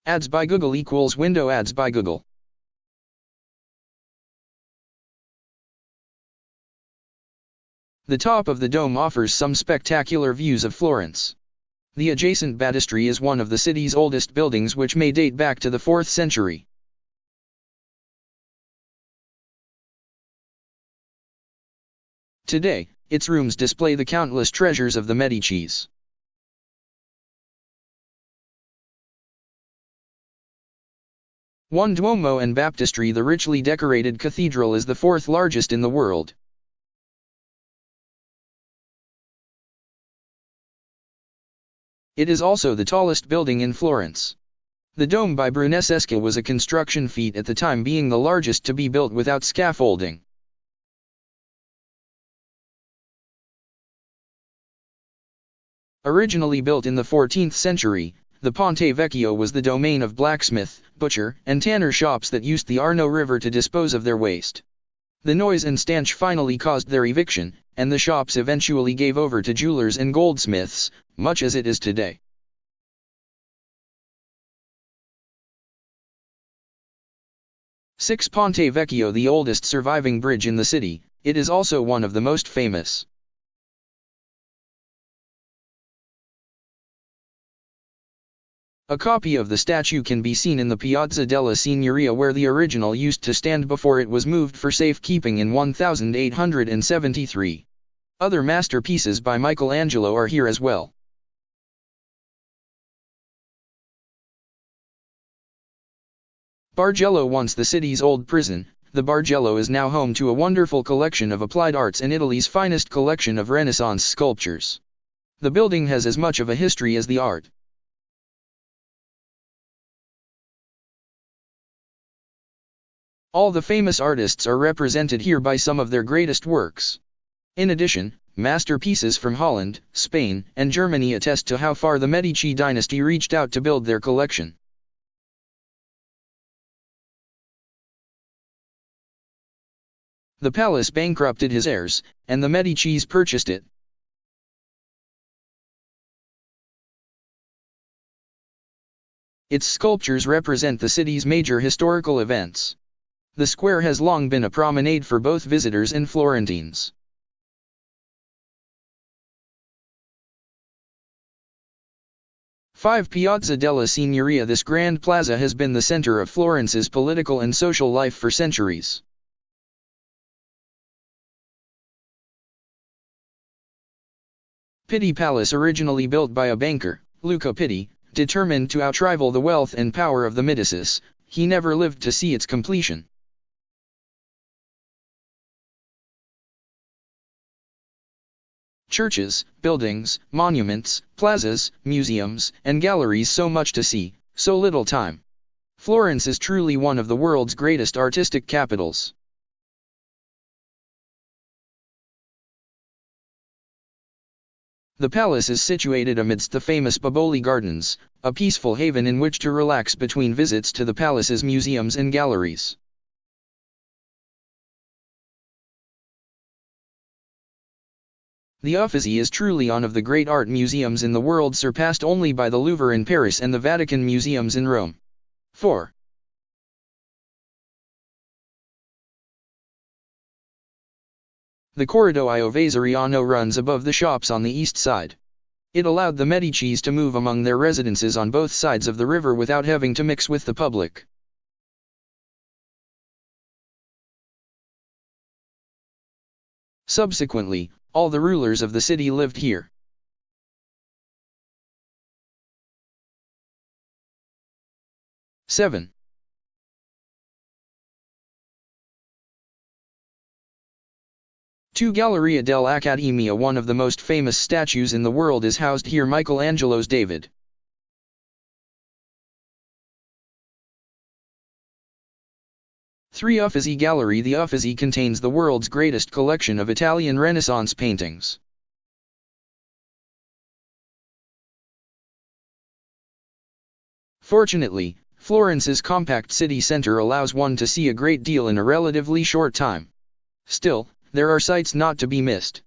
Ads by Google equals window ads by Google. The top of the dome offers some spectacular views of Florence. The adjacent baptistry is one of the city's oldest buildings, which may date back to the 4th century. Today, its rooms display the countless treasures of the Medicis. One Duomo and baptistry. The richly decorated cathedral is the 4th largest in the world. It is also the tallest building in Florence. The dome by Brunelleschi was a construction feat at the time, being the largest to be built without scaffolding. Originally built in the 14th century, the Ponte Vecchio was the domain of blacksmith, butcher, and tanner shops that used the Arno River to dispose of their waste. The noise and stench finally caused their eviction, and the shops eventually gave over to jewelers and goldsmiths, much as it is today. Ponte Vecchio, the oldest surviving bridge in the city, it is also one of the most famous. A copy of the statue can be seen in the Piazza della Signoria, where the original used to stand before it was moved for safekeeping in 1873. Other masterpieces by Michelangelo are here as well. Bargello, once the city's old prison, the Bargello is now home to a wonderful collection of applied arts and Italy's finest collection of Renaissance sculptures. The building has as much of a history as the art. All the famous artists are represented here by some of their greatest works. In addition, masterpieces from Holland, Spain, and Germany attest to how far the Medici dynasty reached out to build their collection. The palace bankrupted his heirs, and the Medicis purchased it. Its sculptures represent the city's major historical events. The square has long been a promenade for both visitors and Florentines. Piazza della Signoria. This grand plaza has been the center of Florence's political and social life for centuries. Pitti Palace, originally built by a banker, Luca Pitti, determined to outrival the wealth and power of the Medicis, he never lived to see its completion. Churches, buildings, monuments, plazas, museums, and galleries, so much to see, so little time. Florence is truly one of the world's greatest artistic capitals. The palace is situated amidst the famous Boboli Gardens, a peaceful haven in which to relax between visits to the palace's museums and galleries. The Uffizi is truly one of the great art museums in the world, surpassed only by the Louvre in Paris and the Vatican museums in Rome. 4. The Corridoio Vasariano runs above the shops on the east side. It allowed the Medicis to move among their residences on both sides of the river without having to mix with the public. Subsequently, all the rulers of the city lived here. Seven. Galleria dell'Accademia. One of the most famous statues in the world is housed here, Michelangelo's David. 3. Uffizi Gallery. The Uffizi contains the world's greatest collection of Italian Renaissance paintings. Fortunately, Florence's compact city center allows one to see a great deal in a relatively short time. Still, there are sights not to be missed.